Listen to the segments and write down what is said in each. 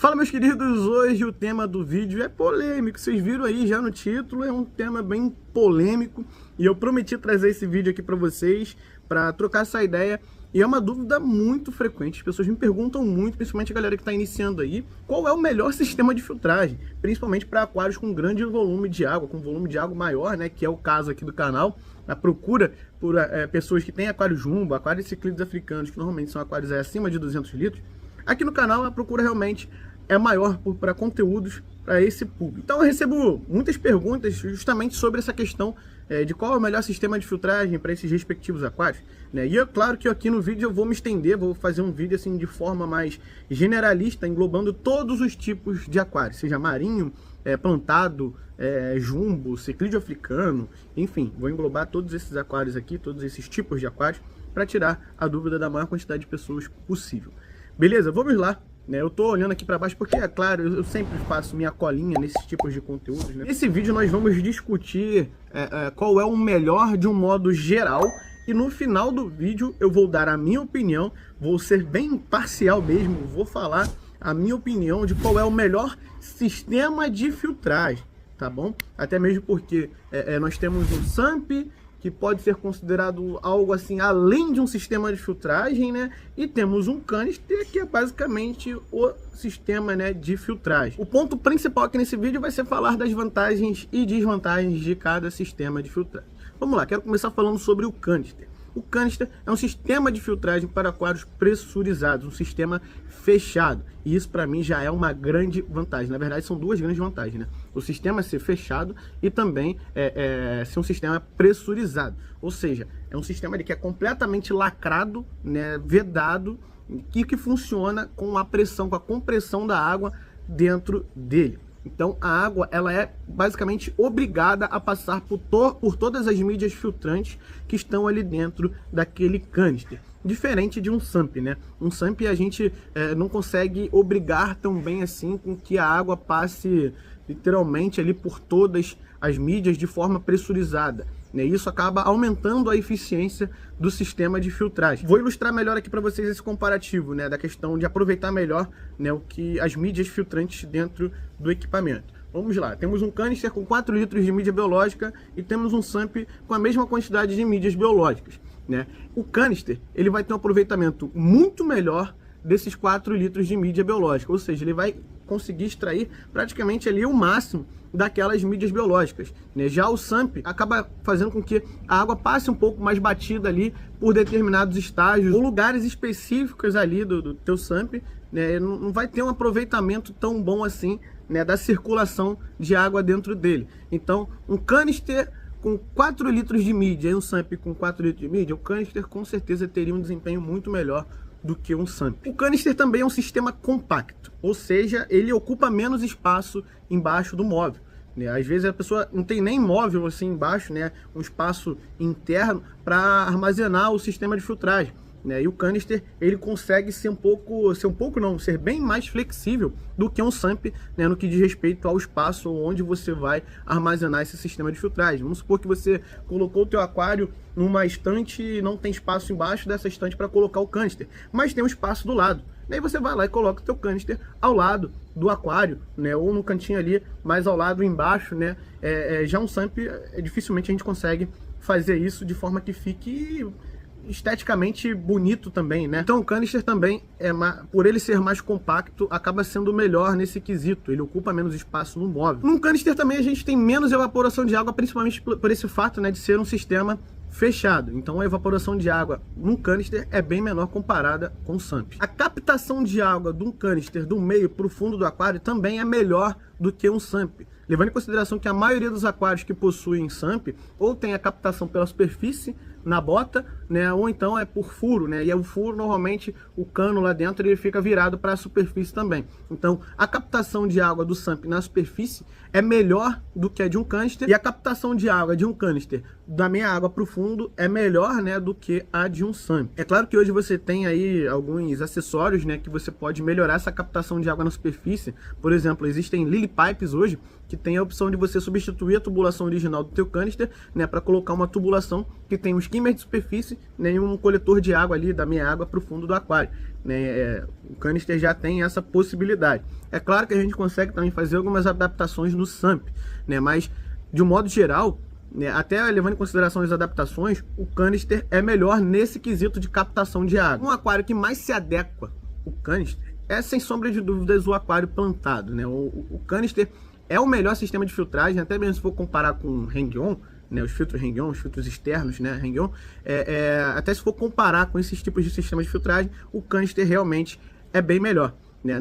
Fala, meus queridos, hoje o tema do vídeo é polêmico, vocês viram aí já no título, é um tema bem polêmico e eu prometi trazer esse vídeo aqui para vocês, para trocar essa ideia. E é uma dúvida muito frequente, as pessoas me perguntam muito, principalmente a galera que está iniciando aí, qual é o melhor sistema de filtragem, principalmente para aquários com grande volume de água, com volume de água maior, né, que é o caso aqui do canal. A procura por pessoas que têm aquário jumbo, aquários ciclídeos africanos, que normalmente são aquários acima de 200 litros, aqui no canal a procura realmente é maior para conteúdos para esse público. Então eu recebo muitas perguntas justamente sobre essa questão de qual é o melhor sistema de filtragem para esses respectivos aquários, né? E é claro que aqui no vídeo eu vou me estender, vou fazer um vídeo assim de forma mais generalista, englobando todos os tipos de aquário, seja marinho, plantado, jumbo, ciclídeo africano, enfim, vou englobar todos esses aquários aqui, todos esses tipos de aquários, para tirar a dúvida da maior quantidade de pessoas possível. Beleza? Vamos lá. Eu tô olhando aqui para baixo porque, é claro, eu sempre faço minha colinha nesses tipos de conteúdos, né? Nesse vídeo nós vamos discutir qual é o melhor de um modo geral e no final do vídeo eu vou dar a minha opinião, vou ser bem imparcial mesmo, vou falar a minha opinião de qual é o melhor sistema de filtragem, tá bom? Até mesmo porque nós temos um SAMP, que pode ser considerado algo assim além de um sistema de filtragem, né? E temos um canister, que é basicamente o sistema, né, de filtragem. O ponto principal aqui nesse vídeo vai ser falar das vantagens e desvantagens de cada sistema de filtragem. Vamos lá, quero começar falando sobre o canister. O canister é um sistema de filtragem para aquários pressurizados, um sistema fechado. E isso para mim já é uma grande vantagem. Na verdade são duas grandes vantagens, né? O sistema ser fechado e também ser um sistema pressurizado. Ou seja, é um sistema que é completamente lacrado, né, vedado, e que funciona com a pressão, com a compressão da água dentro dele. Então a água ela é basicamente obrigada a passar por todas as mídias filtrantes que estão ali dentro daquele canister. Diferente de um SAMP, né? Um SAMP a gente não consegue obrigar tão bem assim com que a água passe literalmente ali por todas as mídias de forma pressurizada, né? Isso acaba aumentando a eficiência do sistema de filtragem. Vou ilustrar melhor aqui para vocês esse comparativo, né, da questão de aproveitar melhor, né, as mídias filtrantes dentro do equipamento. Vamos lá, temos um canister com 4 litros de mídia biológica e temos um SAMP com a mesma quantidade de mídias biológicas, né? O canister ele vai ter um aproveitamento muito melhor desses 4 litros de mídia biológica, ou seja, ele vai conseguir extrair praticamente ali o máximo daquelas mídias biológicas, né? Já o SAMP acaba fazendo com que a água passe um pouco mais batida ali por determinados estágios ou lugares específicos ali do teu SAMP, né? Não vai ter um aproveitamento tão bom assim, né, da circulação de água dentro dele. Então, um canister com 4 litros de mídia e um SAMP com 4 litros de mídia, o canister com certeza teria um desempenho muito melhor do que um SAMP. O canister também é um sistema compacto, ou seja, ele ocupa menos espaço embaixo do móvel, né? Às vezes a pessoa não tem nem móvel assim embaixo, né, um espaço interno para armazenar o sistema de filtragem, né? E o canister ele consegue ser bem mais flexível do que um SAMP, né, no que diz respeito ao espaço onde você vai armazenar esse sistema de filtragem. Vamos supor que você colocou o teu aquário numa estante e não tem espaço embaixo dessa estante para colocar o canister, mas tem um espaço do lado. Daí você vai lá e coloca o teu canister ao lado do aquário, né, ou no cantinho ali, mais ao lado embaixo, né? Já um SAMP, dificilmente a gente consegue fazer isso de forma que fique esteticamente bonito também, né? Então o canister também, por ele ser mais compacto, acaba sendo melhor nesse quesito, ele ocupa menos espaço no móvel. Num canister também a gente tem menos evaporação de água, principalmente por esse fato, né, de ser um sistema fechado. Então a evaporação de água num canister é bem menor comparada com o SAMP. A captação de água de um canister do meio para o fundo do aquário também é melhor do que um SAMP, levando em consideração que a maioria dos aquários que possuem SAMP ou tem a captação pela superfície na bota, né, ou então é por furo, né, e o furo normalmente o cano lá dentro ele fica virado para a superfície também. Então a captação de água do SAMP na superfície é melhor do que a de um canister, e a captação de água de um canister da minha água para o fundo é melhor, né, do que a de um SAMP. É claro que hoje você tem aí alguns acessórios, né, que você pode melhorar essa captação de água na superfície. Por exemplo, existem Lily Pipes hoje que tem a opção de você substituir a tubulação original do teu canister, né, para colocar uma tubulação que tem um skimmer de superfície, né, e um coletor de água ali da minha água para o fundo do aquário. Né, o canister já tem essa possibilidade. É claro que a gente consegue também fazer algumas adaptações no SAMP, né, mas de um modo geral, né, até levando em consideração as adaptações, o canister é melhor nesse quesito de captação de água. Um aquário que mais se adequa o canister é, sem sombra de dúvidas, o aquário plantado. Né? O canister é o melhor sistema de filtragem, até mesmo se for comparar com o Hang-On, né, os filtros Hang-On, os filtros externos, né, Hang-On, até se for comparar com esses tipos de sistemas de filtragem, o canister realmente é bem melhor, né,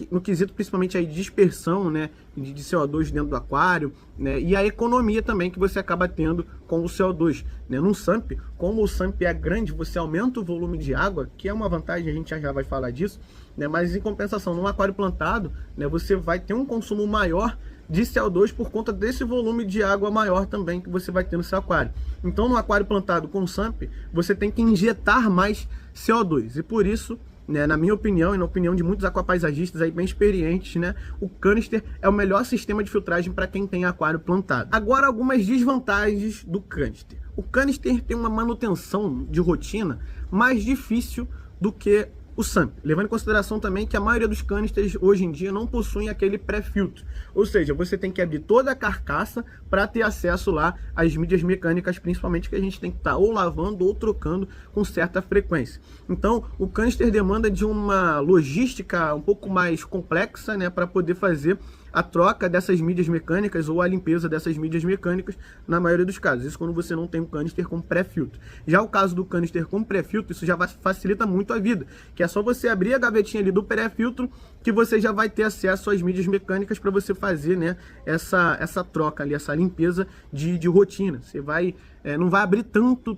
no quesito principalmente aí de dispersão, né, de CO2 dentro do aquário, né, e a economia também que você acaba tendo com o CO2. Né, num SAMP, como o SAMP é grande, você aumenta o volume de água, que é uma vantagem, a gente já vai falar disso, né, mas em compensação, num aquário plantado, né, você vai ter um consumo maior de CO2 por conta desse volume de água maior também que você vai ter no seu aquário. Então, no aquário plantado com SAMP, você tem que injetar mais CO2, e por isso, né, na minha opinião e na opinião de muitos aquapaisagistas aí bem experientes, né, o canister é o melhor sistema de filtragem para quem tem aquário plantado. Agora, algumas desvantagens do canister. O canister tem uma manutenção de rotina mais difícil do que o SAMP, levando em consideração também que a maioria dos canisters hoje em dia não possuem aquele pré-filtro, ou seja, você tem que abrir toda a carcaça para ter acesso lá às mídias mecânicas, principalmente, que a gente tem que estar ou lavando ou trocando com certa frequência. Então o canister demanda de uma logística um pouco mais complexa, né, para poder fazer a troca dessas mídias mecânicas ou a limpeza dessas mídias mecânicas na maioria dos casos. Isso quando você não tem um canister com pré-filtro. Já o caso do canister com pré-filtro, isso já facilita muito a vida, que é só você abrir a gavetinha ali do pré-filtro que você já vai ter acesso às mídias mecânicas para você fazer, né, essa troca ali, essa limpeza de rotina. Você vai, não vai abrir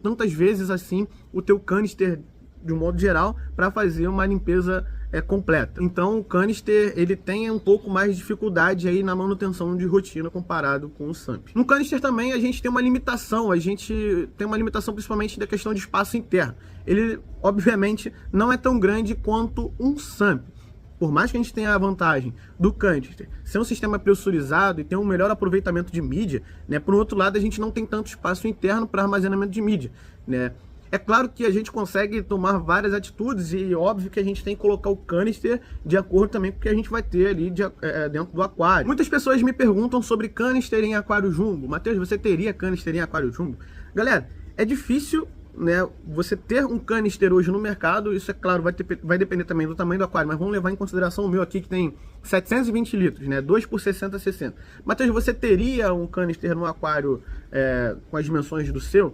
tantas vezes assim o teu canister de um modo geral para fazer uma limpeza completa. Então o canister ele tem um pouco mais de dificuldade aí na manutenção de rotina comparado com o SAMP. No canister também a gente tem uma limitação, principalmente da questão de espaço interno. Ele obviamente não é tão grande quanto um SAMP. Por mais que a gente tenha a vantagem do canister ser um sistema pressurizado e ter um melhor aproveitamento de mídia, né, por outro lado a gente não tem tanto espaço interno para armazenamento de mídia, né. É claro que a gente consegue tomar várias atitudes e óbvio que a gente tem que colocar o canister de acordo também com o que a gente vai ter ali dentro do aquário. Muitas pessoas me perguntam sobre canister em aquário jumbo. Matheus, você teria canister em aquário jumbo? Galera, é difícil, né, você ter um canister hoje no mercado. Isso é claro, vai depender também do tamanho do aquário, mas vamos levar em consideração o meu aqui que tem 720 litros, né, 2 por 60. Matheus, você teria um canister no aquário com as dimensões do seu?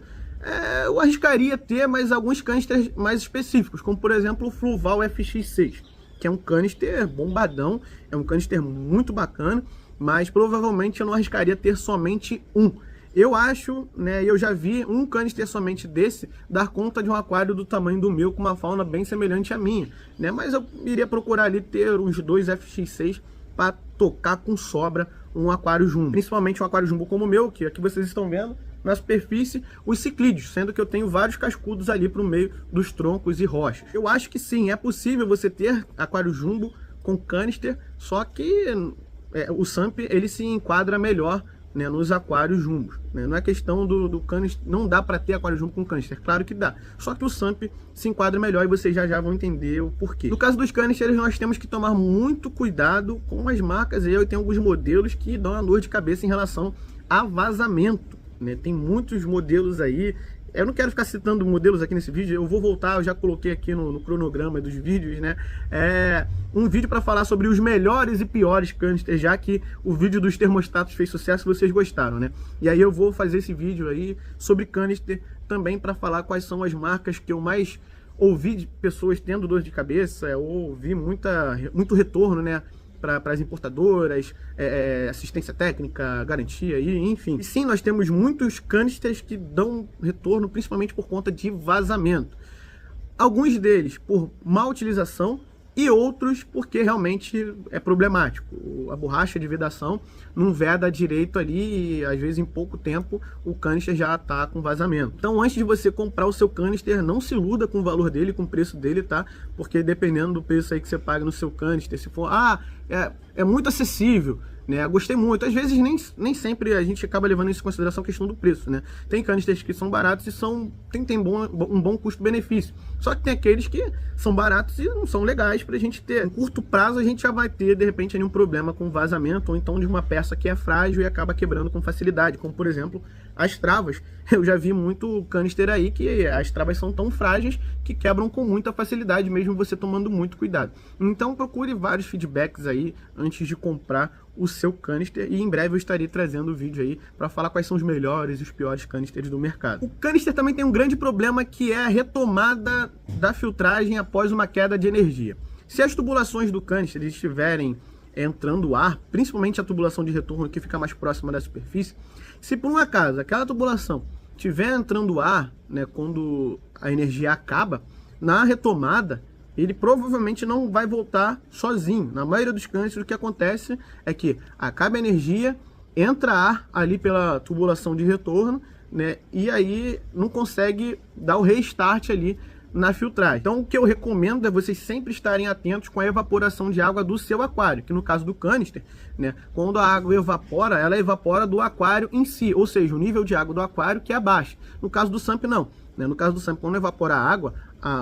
Eu arriscaria ter, mas alguns canisters mais específicos, como por exemplo o Fluval FX6, que é um canister bombadão, é um canister muito bacana, mas provavelmente eu não arriscaria ter somente um. Eu acho, né, eu já vi um canister somente desse dar conta de um aquário do tamanho do meu, com uma fauna bem semelhante à minha, né, mas eu iria procurar ali ter uns 2 FX6 para tocar com sobra um aquário jumbo, principalmente um aquário jumbo como o meu, que aqui vocês estão vendo na superfície os ciclídeos, sendo que eu tenho vários cascudos ali para o meio dos troncos e rochas. Eu acho que sim, é possível você ter aquário jumbo com canister, só que o SAMP ele se enquadra melhor, né, nos aquários jumbos, né? Não é questão do canister, não dá para ter aquário jumbo com canister, claro que dá, só que o SAMP se enquadra melhor e vocês já vão entender o porquê. No caso dos canisters, nós temos que tomar muito cuidado com as marcas, e eu tenho alguns modelos que dão uma dor de cabeça em relação a vazamento, né? Tem muitos modelos aí, eu não quero ficar citando modelos aqui nesse vídeo, eu vou voltar, eu já coloquei aqui no cronograma dos vídeos, né, um vídeo para falar sobre os melhores e piores canisters, já que o vídeo dos termostatos fez sucesso e vocês gostaram, né, e aí eu vou fazer esse vídeo aí sobre canister também para falar quais são as marcas que eu mais ouvi de pessoas tendo dor de cabeça, ou ouvi muito retorno, né, para as importadoras, assistência técnica, garantia, enfim. E sim, nós temos muitos canisters que dão retorno, principalmente por conta de vazamento. Alguns deles por má utilização, e outros porque realmente é problemático. A borracha de vedação não veda direito ali e às vezes em pouco tempo o canister já está com vazamento. Então antes de você comprar o seu canister, não se iluda com o valor dele, com o preço dele, tá? Porque dependendo do preço aí que você paga no seu canister, se for, é muito acessível, né? Gostei muito. Às vezes nem sempre a gente acaba levando isso em consideração a questão do preço, né? Tem canisters que são baratos e tem um bom custo-benefício. Só que tem aqueles que são baratos e não são legais pra gente ter. Em curto prazo a gente já vai ter, de repente, ali um problema com vazamento ou então de uma peça que é frágil e acaba quebrando com facilidade, como por exemplo as travas. Eu já vi muito canister aí que as travas são tão frágeis que quebram com muita facilidade, mesmo você tomando muito cuidado. Então procure vários feedbacks aí antes de comprar o seu canister e em breve eu estarei trazendo o vídeo aí para falar quais são os melhores e os piores canisters do mercado. O canister também tem um grande problema que é a retomada da filtragem após uma queda de energia. Se as tubulações do canister estiverem entrando ar, principalmente a tubulação de retorno que fica mais próxima da superfície, se por um acaso aquela tubulação estiver entrando ar, né, quando a energia acaba, na retomada ele provavelmente não vai voltar sozinho. Na maioria dos canisters o que acontece é que acaba a energia, entra ar ali pela tubulação de retorno, né, e aí não consegue dar o restart ali na filtragem. Então o que eu recomendo é vocês sempre estarem atentos com a evaporação de água do seu aquário, que no caso do canister, né, quando a água evapora, ela evapora do aquário em si, ou seja, o nível de água do aquário que abaixa. No caso do SUMP não, né? No caso do SUMP, quando evapora a água,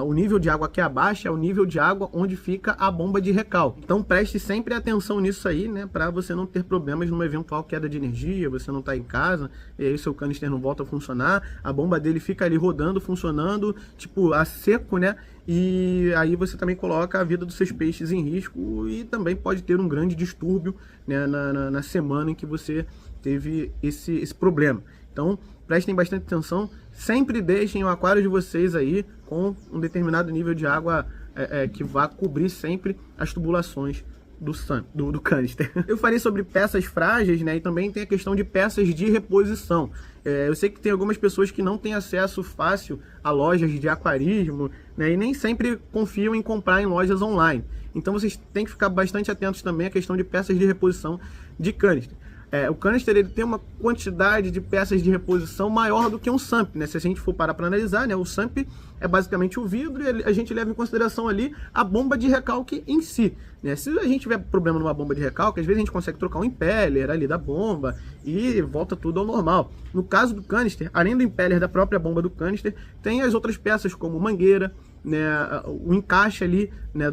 o nível de água que abaixa é o nível de água onde fica a bomba de recalque. Então preste sempre atenção nisso aí, né, para você não ter problemas numa eventual queda de energia, você não tá em casa, e aí seu canister não volta a funcionar, a bomba dele fica ali rodando, funcionando, tipo, a seco, né, e aí você também coloca a vida dos seus peixes em risco e também pode ter um grande distúrbio, né, na semana em que você teve esse problema. Então prestem bastante atenção, sempre deixem o aquário de vocês aí com um determinado nível de água que vá cobrir sempre as tubulações do canister. Eu falei sobre peças frágeis, né, e também tem a questão de peças de reposição. Eu sei que tem algumas pessoas que não têm acesso fácil a lojas de aquarismo, né, e nem sempre confiam em comprar em lojas online. Então vocês têm que ficar bastante atentos também à questão de peças de reposição de canister. O canister ele tem uma quantidade de peças de reposição maior do que um SUMP, né? Se a gente for parar para analisar, né? O SUMP é basicamente o vidro e a gente leva em consideração ali a bomba de recalque em si, né? Se a gente tiver problema numa bomba de recalque, às vezes a gente consegue trocar um impeller ali da bomba e volta tudo ao normal. No caso do canister, além do impeller da própria bomba do canister, tem as outras peças como mangueira, né? O encaixe ali, né,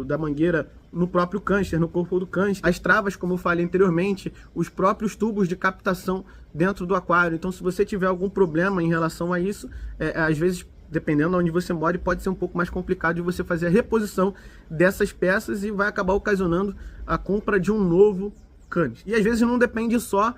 da mangueira no próprio canister, no corpo do canister, as travas, como eu falei anteriormente, os próprios tubos de captação dentro do aquário. Então se você tiver algum problema em relação a isso, às vezes, dependendo de onde você mora, pode ser um pouco mais complicado de você fazer a reposição dessas peças e vai acabar ocasionando a compra de um novo canister. E às vezes não depende só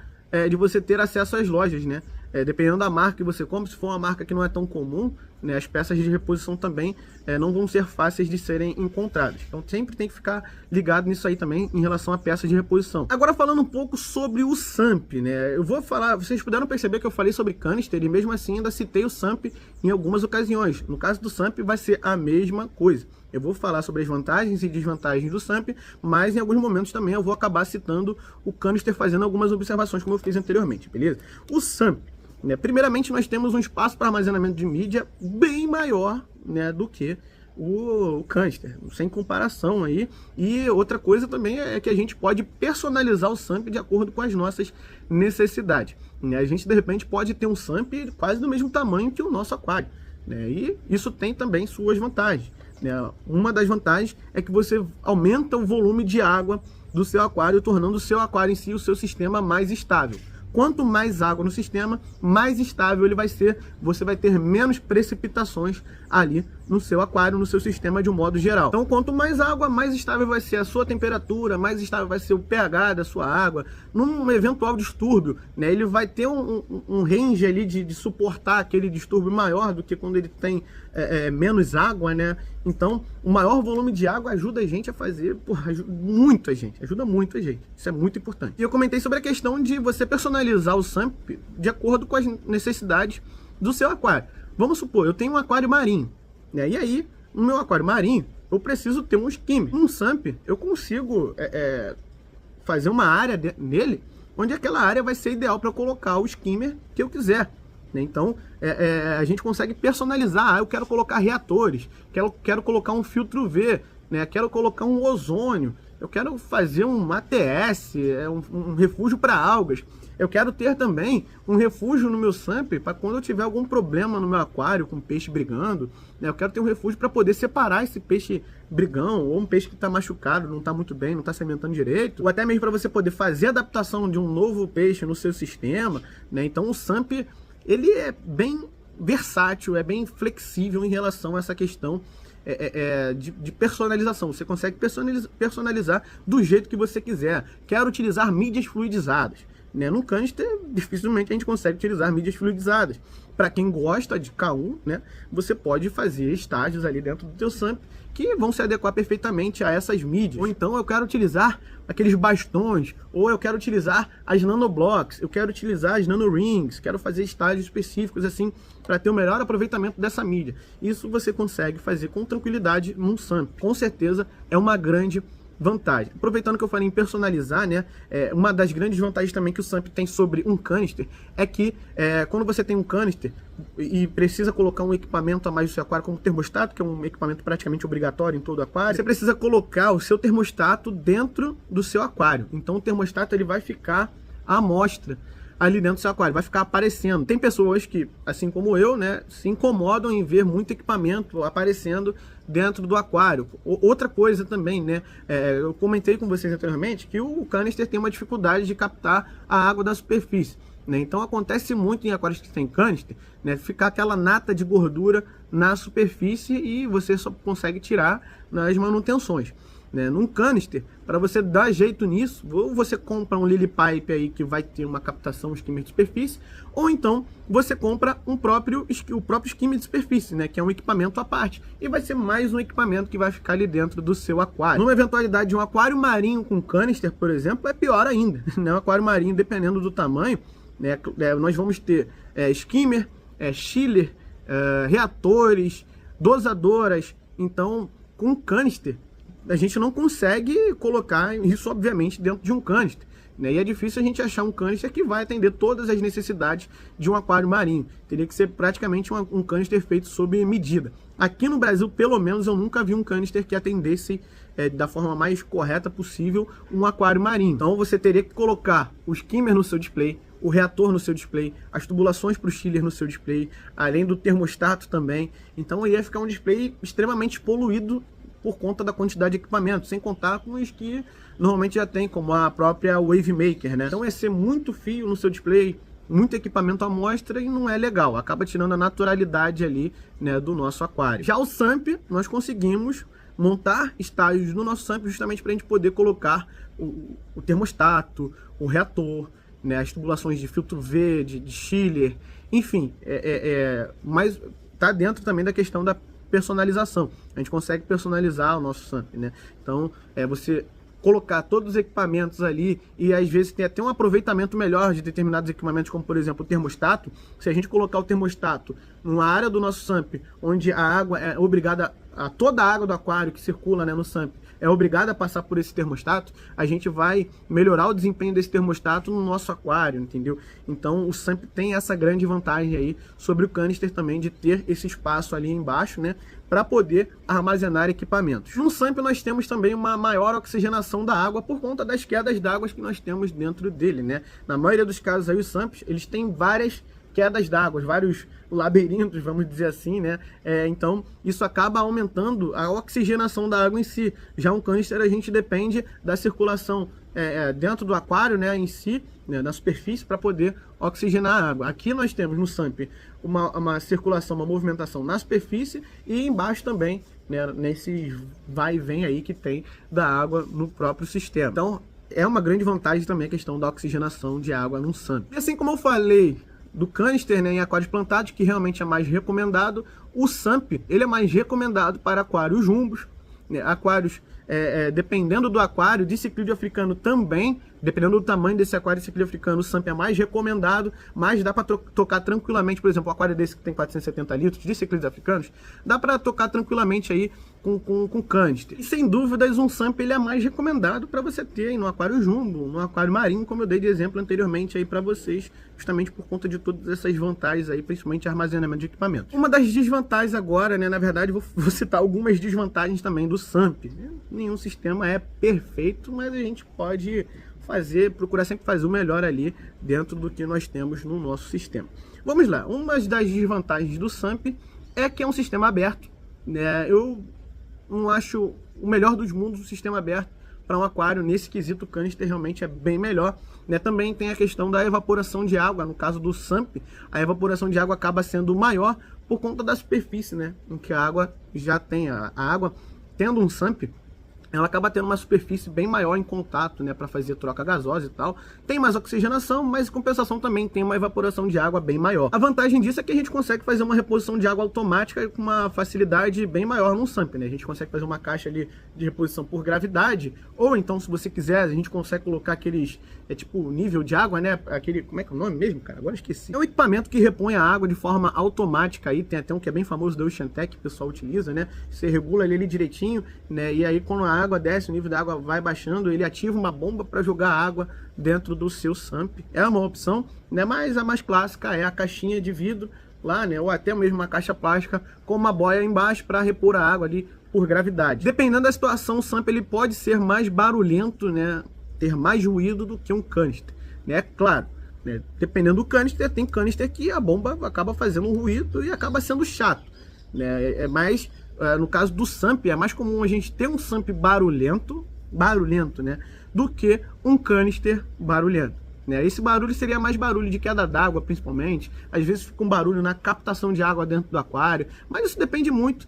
de você ter acesso às lojas, né? Dependendo da marca que você compra, se for uma marca que não é tão comum, né, as peças de reposição também não vão ser fáceis de serem encontradas. Então sempre tem que ficar ligado nisso aí também em relação a peças de reposição. Agora falando um pouco sobre o SUMP, né? Eu vou falar, vocês puderam perceber que eu falei sobre canister e mesmo assim ainda citei o SUMP em algumas ocasiões. No caso do SUMP vai ser a mesma coisa. Eu vou falar sobre as vantagens e desvantagens do SUMP, mas em alguns momentos também eu vou acabar citando o canister fazendo algumas observações como eu fiz anteriormente, beleza? O SUMP, né, primeiramente nós temos um espaço para armazenamento de mídia bem maior, né, do que o canister, sem comparação aí. E outra coisa também é que a gente pode personalizar o SUMP de acordo com as nossas necessidades, né? A gente de repente pode ter um SUMP quase do mesmo tamanho que o nosso aquário, né? E isso tem também suas vantagens, né? Uma das vantagens é que você aumenta o volume de água do seu aquário, tornando o seu aquário em si, o seu sistema mais estável. Quanto mais água no sistema, mais estável ele vai ser, você vai ter menos precipitações ali no seu aquário, no seu sistema de um modo geral. Então, quanto mais água, mais estável vai ser a sua temperatura, mais estável vai ser o pH da sua água. Num eventual distúrbio, né, ele vai ter um range ali de suportar aquele distúrbio maior do que quando ele tem menos água, né? Então, o maior volume de água ajuda a gente a fazer, ajuda muito a gente. Isso é muito importante. E eu comentei sobre a questão de você personalizar o SUMP de acordo com as necessidades do seu aquário. Vamos supor, eu tenho um aquário marinho, né? E aí, no meu aquário marinho, eu preciso ter um skimmer. Num SUMP, eu consigo fazer uma área nele, onde aquela área vai ser ideal para colocar o skimmer que eu quiser. Então, a gente consegue personalizar. Eu quero colocar reatores, quero colocar um filtro V, né? Quero colocar um ozônio, eu quero fazer um ATS, um refúgio para algas. Eu quero ter também um refúgio no meu SUMP para quando eu tiver algum problema no meu aquário com peixe brigando, né? Eu quero ter um refúgio para poder separar esse peixe brigão ou um peixe que está machucado, não está muito bem, não está se alimentando direito, ou até mesmo para você poder fazer a adaptação de um novo peixe no seu sistema, né? Então o SUMP, ele é bem versátil, é bem flexível em relação a essa questão de personalização. Você consegue personalizar do jeito que você quiser. Quero utilizar mídias fluidizadas, né? No canister, dificilmente a gente consegue utilizar mídias fluidizadas. Para quem gosta de K1, né, você pode fazer estágios ali dentro do teu SUMP que vão se adequar perfeitamente a essas mídias. Ou então eu quero utilizar aqueles bastões, ou eu quero utilizar as nanoblocks, eu quero utilizar as nanorings, quero fazer estágios específicos assim para ter o melhor aproveitamento dessa mídia. Isso você consegue fazer com tranquilidade num SUMP. Com certeza é uma grande vantagem. Aproveitando que eu falei em personalizar, né, uma das grandes vantagens também que o SUMP tem sobre um canister é que quando você tem um canister e precisa colocar um equipamento a mais no seu aquário, como o termostato, que é um equipamento praticamente obrigatório em todo aquário, você precisa colocar o seu termostato dentro do seu aquário. Então o termostato ele vai ficar à mostra ali dentro do seu aquário, vai ficar aparecendo. Tem pessoas que, assim como eu, né, se incomodam em ver muito equipamento aparecendo dentro do aquário. Outra coisa também, né, eu comentei com vocês anteriormente que o canister tem uma dificuldade de captar a água da superfície, né? Então acontece muito em aquários que tem canister, né, ficar aquela nata de gordura na superfície e você só consegue tirar nas manutenções. Né? Num canister, para você dar jeito nisso, ou você compra um lily pipe aí que vai ter uma captação skimmer de superfície, ou então você compra o próprio skimmer de superfície, né? Que é um equipamento à parte, e vai ser mais um equipamento que vai ficar ali dentro do seu aquário. Numa eventualidade de um aquário marinho com canister, por exemplo, é pior ainda, né? Um aquário marinho, dependendo do tamanho, né? Nós vamos ter skimmer, chiller, reatores, dosadoras. Então, com canister a gente não consegue colocar isso, obviamente, dentro de um canister, né? E é difícil a gente achar um canister que vai atender todas as necessidades de um aquário marinho. Teria que ser praticamente um canister feito sob medida. Aqui no Brasil, pelo menos, eu nunca vi um canister que atendesse da forma mais correta possível um aquário marinho. Então você teria que colocar o skimmer no seu display, o reator no seu display, as tubulações para o chiller no seu display, além do termostato também. Então ia ficar um display extremamente poluído por conta da quantidade de equipamento, sem contar com os que normalmente já tem, como a própria Wave Maker, né? Então ia ser muito fio no seu display, muito equipamento à mostra e não é legal, acaba tirando a naturalidade ali, né, do nosso aquário. Já o SUMP, nós conseguimos montar estágios no nosso SUMP justamente para a gente poder colocar o termostato, o reator, né, as tubulações de filtro V, de chiller, enfim, mas tá dentro também da questão da personalização. A gente consegue personalizar o nosso SUMP, né? Então, você colocar todos os equipamentos ali e às vezes tem até um aproveitamento melhor de determinados equipamentos, como por exemplo o termostato. Se a gente colocar o termostato numa área do nosso SUMP onde a água é obrigada, toda a água do aquário que circula, né, no SUMP é obrigada a passar por esse termostato, a gente vai melhorar o desempenho desse termostato no nosso aquário, entendeu? Então o SUMP tem essa grande vantagem aí sobre o canister também, de ter esse espaço ali embaixo, né, para poder armazenar equipamentos. No SUMP nós temos também uma maior oxigenação da água por conta das quedas d'água que nós temos dentro dele, né? Na maioria dos casos aí os SUMPs, eles têm várias quedas d'água, vários labirintos, vamos dizer assim, né? Então isso acaba aumentando a oxigenação da água em si. Já um canister a gente depende da circulação dentro do aquário, né, em si, né, na superfície, para poder oxigenar a água. Aqui nós temos no SUMP uma circulação, uma movimentação na superfície e embaixo também, né, nesse vai e vem aí que tem da água no próprio sistema. Então é uma grande vantagem também a questão da oxigenação de água no SUMP. E assim como eu falei do canister, né, em aquários plantados, que realmente é mais recomendado, o SUMP ele é mais recomendado para aquários jumbos, né, aquários dependendo do aquário de ciclídeo africano também, dependendo do tamanho desse aquário de ciclídeo africano, o SAMP é mais recomendado, mas dá para tocar tranquilamente, por exemplo, um aquário desse que tem 470 litros de ciclídeos africanos, dá para tocar tranquilamente aí com canister. E sem dúvidas um SAMP ele é mais recomendado para você ter aí no aquário jumbo, no aquário marinho, como eu dei de exemplo anteriormente aí para vocês, justamente por conta de todas essas vantagens aí, principalmente armazenamento de equipamentos. Uma das desvantagens agora, né, na verdade vou citar algumas desvantagens também do SAMP. Nenhum sistema é perfeito, mas a gente pode procurar sempre fazer o melhor ali dentro do que nós temos no nosso sistema. Vamos lá, uma das desvantagens do SAMP é que é um sistema aberto, né? Eu não acho o melhor dos mundos o sistema aberto para um aquário. Nesse quesito, o canister realmente é bem melhor, né? Também tem a questão da evaporação de água. No caso do SAMP, a evaporação de água acaba sendo maior por conta da superfície, né, em que a água já tem. A água, tendo um SAMP, ela acaba tendo uma superfície bem maior em contato, né, para fazer troca gasosa e tal. Tem mais oxigenação, mas em compensação também tem uma evaporação de água bem maior. A vantagem disso é que a gente consegue fazer uma reposição de água automática com uma facilidade bem maior no SAMP, né? A gente consegue fazer uma caixa ali de reposição por gravidade, ou então, se você quiser, a gente consegue colocar aqueles, tipo nível de água, né? Aquele, como é que é o nome mesmo, cara? Agora esqueci. É um equipamento que repõe a água de forma automática aí, tem até um que é bem famoso da Oceantec, que o pessoal utiliza, né? Você regula ele direitinho, né? E aí quando a água desce, o nível da água vai baixando, ele ativa uma bomba para jogar água dentro do seu SAMP. É uma opção, né? Mas a mais clássica é a caixinha de vidro lá, né? Ou até mesmo uma caixa plástica com uma boia embaixo para repor a água ali por gravidade. Dependendo da situação, o SAMP ele pode ser mais barulhento, né? Ter mais ruído do que um canister, né? Claro, né? Dependendo do canister, tem canister que a bomba acaba fazendo um ruído e acaba sendo chato, né? Mas no caso do SAMP, é mais comum a gente ter um SAMP barulhento, né, do que um canister barulhento, né? Esse barulho seria mais barulho de queda d'água, principalmente. Às vezes fica um barulho na captação de água dentro do aquário, mas isso depende muito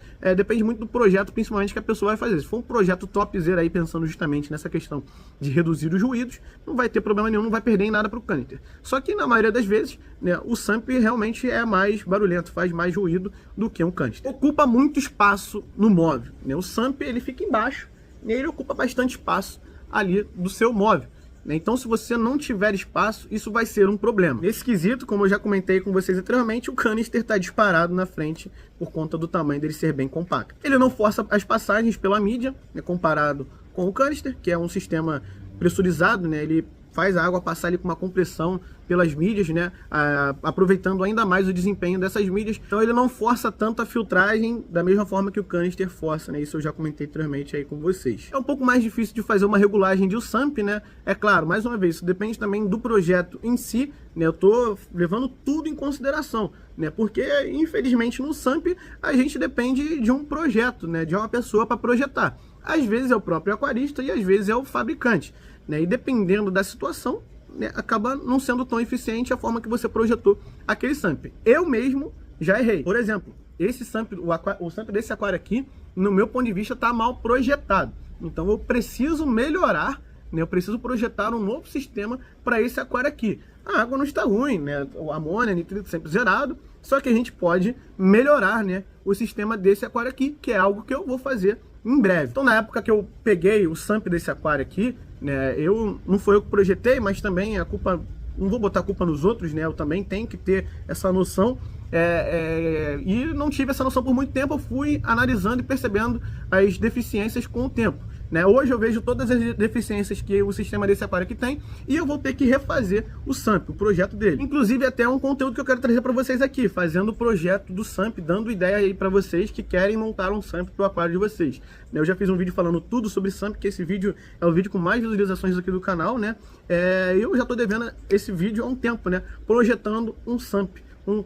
do projeto, principalmente, que a pessoa vai fazer. Se for um projeto topzera aí, pensando justamente nessa questão de reduzir os ruídos, não vai ter problema nenhum, não vai perder em nada para o canister. Só que na maioria das vezes, né, o SAMP realmente é mais barulhento, faz mais ruído do que um canister. Ocupa muito espaço no móvel, né? O SAMP ele fica embaixo e ele ocupa bastante espaço ali do seu móvel. Então, se você não tiver espaço, isso vai ser um problema. Nesse quesito, como eu já comentei com vocês anteriormente, o canister está disparado na frente por conta do tamanho dele ser bem compacto. Ele não força as passagens pela mídia, né, comparado com o canister, que é um sistema pressurizado, né? Ele faz a água passar ali com uma compressão pelas mídias, né? Aproveitando ainda mais o desempenho dessas mídias. Então ele não força tanto a filtragem da mesma forma que o canister força, né? Isso eu já comentei anteriormente aí com vocês. É um pouco mais difícil de fazer uma regulagem de SAMP, né? É claro, mais uma vez, isso depende também do projeto em si, né? Eu tô levando tudo em consideração, né? Porque infelizmente no SAMP a gente depende de um projeto, né? De uma pessoa para projetar. Às vezes é o próprio aquarista e às vezes é o fabricante, né? E dependendo da situação, né, acaba não sendo tão eficiente a forma que você projetou aquele SAMP. Eu mesmo já errei. Por exemplo, esse SAMP, o SAMP desse aquário aqui, no meu ponto de vista, está mal projetado. Então eu preciso melhorar, né? Eu preciso projetar um novo sistema para esse aquário aqui. A água não está ruim, né? O amônia, nitrito sempre zerado, só que a gente pode melhorar, né, o sistema desse aquário aqui, que é algo que eu vou fazer em breve. Então, na época que eu peguei o SAMP desse aquário aqui, né, não foi eu que projetei, mas também a culpa, não vou botar a culpa nos outros, né, eu também tenho que ter essa noção, e não tive essa noção por muito tempo. Eu fui analisando e percebendo as deficiências com o tempo, né? Hoje eu vejo todas as deficiências que o sistema desse aquário aqui tem, e eu vou ter que refazer o SAMP, o projeto dele. Inclusive até um conteúdo que eu quero trazer para vocês aqui, fazendo o projeto do SAMP, dando ideia aí para vocês que querem montar um SAMP para o aquário de vocês. Eu já fiz um vídeo falando tudo sobre SAMP, que esse vídeo é o vídeo com mais visualizações aqui do canal, né? Eu já tô devendo esse vídeo há um tempo, né? Projetando um SAMP.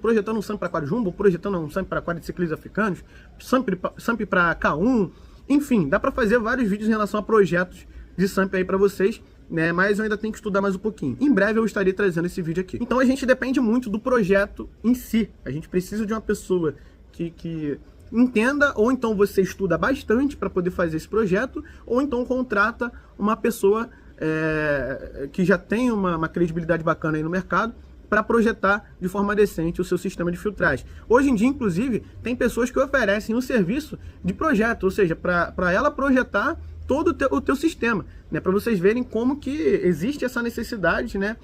Projetando um SAMP para aquário jumbo, projetando um SAMP para aquário de ciclídeos africanos, SAMP para K1, enfim, dá para fazer vários vídeos em relação a projetos de SAMP aí para vocês, né? Mas eu ainda tenho que estudar mais um pouquinho. Em breve eu estarei trazendo esse vídeo aqui. Então a gente depende muito do projeto em si. A gente precisa de uma pessoa que entenda, ou então você estuda bastante para poder fazer esse projeto, ou então contrata uma pessoa que já tem uma credibilidade bacana aí no mercado, para projetar de forma decente o seu sistema de filtragem. Hoje em dia, inclusive, tem pessoas que oferecem um serviço de projeto, ou seja, para ela projetar todo o teu sistema, né? Para vocês verem como que existe essa necessidade, né?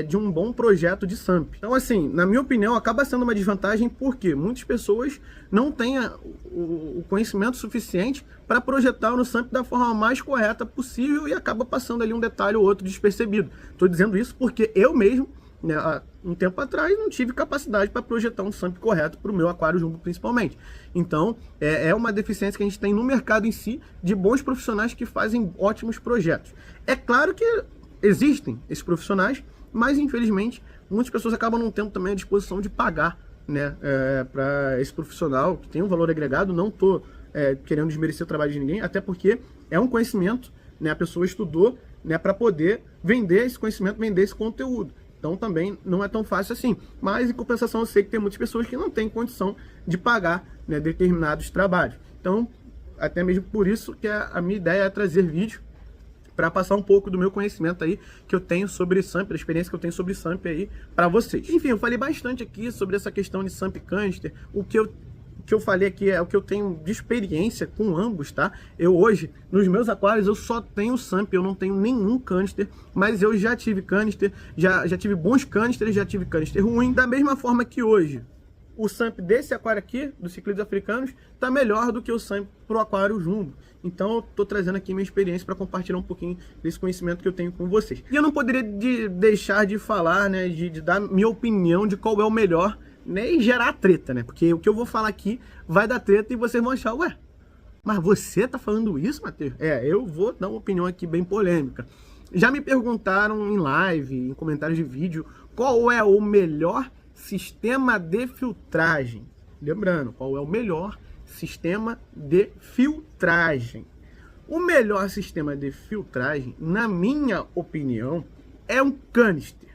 De um bom projeto de SAMP. Então, assim, na minha opinião, acaba sendo uma desvantagem porque muitas pessoas não têm o conhecimento suficiente para projetar no SAMP da forma mais correta possível e acaba passando ali um detalhe ou outro despercebido. Estou dizendo isso porque eu mesmo, né, há um tempo atrás, não tive capacidade para projetar um SAMP correto para o meu aquário jumbo, principalmente. Então, é uma deficiência que a gente tem no mercado em si, de bons profissionais que fazem ótimos projetos. É claro que existem esses profissionais, mas infelizmente muitas pessoas acabam não tendo também a disposição de pagar, né, para esse profissional que tem um valor agregado. Não estou querendo desmerecer o trabalho de ninguém, até porque é um conhecimento, né, a pessoa estudou, né, para poder vender esse conhecimento, vender esse conteúdo. Então também não é tão fácil assim. Mas em compensação eu sei que tem muitas pessoas que não têm condição de pagar, né, determinados trabalhos. Então até mesmo por isso que a minha ideia é trazer vídeo para passar um pouco do meu conhecimento aí que eu tenho sobre SAMP, a experiência que eu tenho sobre SAMP aí para vocês. Enfim, eu falei bastante aqui sobre essa questão de SAMP canister. O que eu falei aqui é o que eu tenho de experiência com ambos, tá? Eu hoje, nos meus aquários, eu só tenho SAMP, eu não tenho nenhum canister, mas eu já tive canister, já tive bons canisters, já tive canister ruim, da mesma forma que hoje o SAMP desse aquário aqui, dos ciclídeos africanos, tá melhor do que o SAMP pro aquário jumbo. Então eu tô trazendo aqui minha experiência para compartilhar um pouquinho desse conhecimento que eu tenho com vocês. E eu não poderia deixar de falar, né, de dar minha opinião de qual é o melhor, né, e gerar treta, né? Porque o que eu vou falar aqui vai dar treta e vocês vão achar, ué, mas você tá falando isso, Matheus? Eu vou dar uma opinião aqui bem polêmica. Já me perguntaram em live, em comentários de vídeo, qual é o melhor sistema de filtragem. Lembrando, qual é o melhor sistema de filtragem? O melhor sistema de filtragem, na minha opinião, é um canister.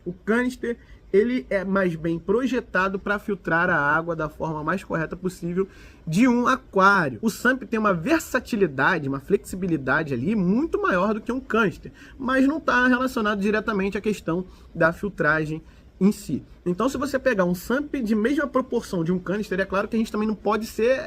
O canister, ele é mais bem projetado para filtrar a água da forma mais correta possível de um aquário. O SAMP tem uma versatilidade, uma flexibilidade ali muito maior do que um canister, mas não está relacionado diretamente à questão da filtragem em si. Então, se você pegar um SAMP de mesma proporção de um canister, é claro que a gente também não pode ser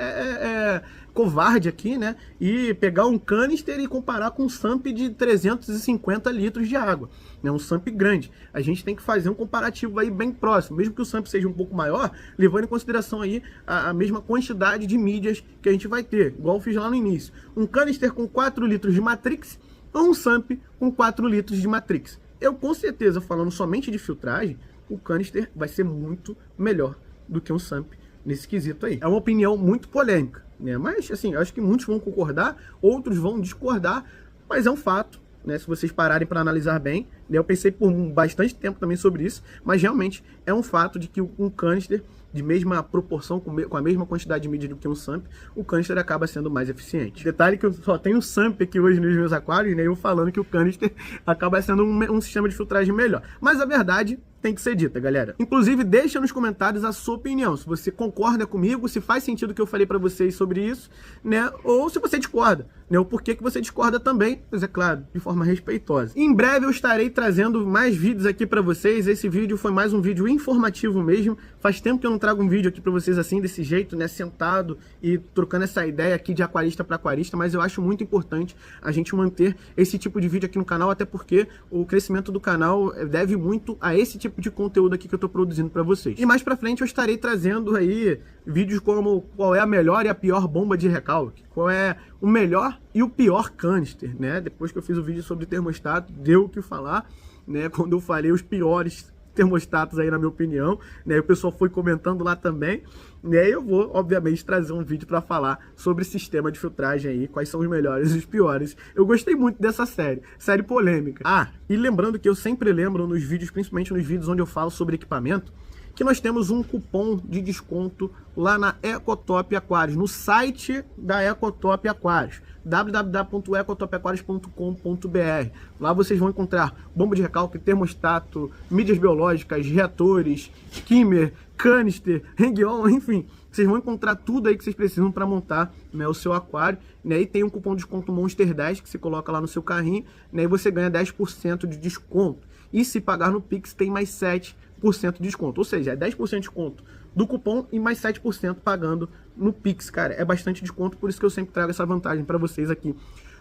covarde aqui, né? E pegar um canister e comparar com um SAMP de 350 litros de água, né? Um SAMP grande. A gente tem que fazer um comparativo aí bem próximo, mesmo que o SAMP seja um pouco maior, levando em consideração aí a mesma quantidade de mídias que a gente vai ter, igual eu fiz lá no início. Um canister com 4 litros de Matrix ou um SAMP com 4 litros de Matrix. Eu, com certeza, falando somente de filtragem, o canister vai ser muito melhor do que um SAMP nesse quesito aí. É uma opinião muito polêmica, né? Mas, assim, eu acho que muitos vão concordar, outros vão discordar, mas é um fato, né? Se vocês pararem para analisar bem, né? Eu pensei por bastante tempo também sobre isso, mas realmente é um fato de que um canister de mesma proporção, com a mesma quantidade de mídia do que um SAMP, o canister acaba sendo mais eficiente. Detalhe que eu só tenho SAMP aqui hoje nos meus aquários, né? Eu falando que o canister acaba sendo um sistema de filtragem melhor. Mas a verdade tem que ser dita, galera. Inclusive, deixa nos comentários a sua opinião, se você concorda comigo, se faz sentido o que eu falei pra vocês sobre isso, né? Ou se você discorda, né? O porquê que você discorda também, mas é claro, de forma respeitosa. Em breve eu estarei trazendo mais vídeos aqui pra vocês. Esse vídeo foi mais um vídeo informativo mesmo. Faz tempo que eu não trago um vídeo aqui pra vocês assim, desse jeito, né? Sentado e trocando essa ideia aqui de aquarista pra aquarista, mas eu acho muito importante a gente manter esse tipo de vídeo aqui no canal, até porque o crescimento do canal deve muito a esse tipo de conteúdo aqui que eu tô produzindo pra vocês. E mais pra frente eu estarei trazendo aí vídeos como qual é a melhor e a pior bomba de recalque, qual é o melhor e o pior canister, né? Depois que eu fiz o vídeo sobre termostato, deu o que falar, né? Quando eu falei os piores termostatos aí, na minha opinião, né? O pessoal foi comentando lá também, né? Eu vou, obviamente, trazer um vídeo para falar sobre sistema de filtragem aí, quais são os melhores e os piores. Eu gostei muito dessa série polêmica. Ah, e lembrando que eu sempre lembro nos vídeos, principalmente nos vídeos onde eu falo sobre equipamento, que nós temos um cupom de desconto lá na Ecotop Aquários, no site da Ecotop Aquários, www.ecotopaquarios.com.br. Lá vocês vão encontrar bomba de recalque, termostato, mídias biológicas, reatores, skimmer, canister, hang-on, enfim. Vocês vão encontrar tudo aí que vocês precisam para montar, né, o seu aquário, né? E tem um cupom de desconto Monster 10 que você coloca lá no seu carrinho, né, e você ganha 10% de desconto. E se pagar no Pix, tem mais 7 de desconto. Ou seja, é 10% de desconto do cupom e mais 7% pagando no Pix, cara. É bastante desconto, por isso que eu sempre trago essa vantagem para vocês aqui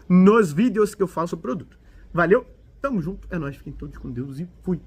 nos vídeos que eu faço o produto. Valeu, tamo junto, é nóis, fiquem todos com Deus e fui!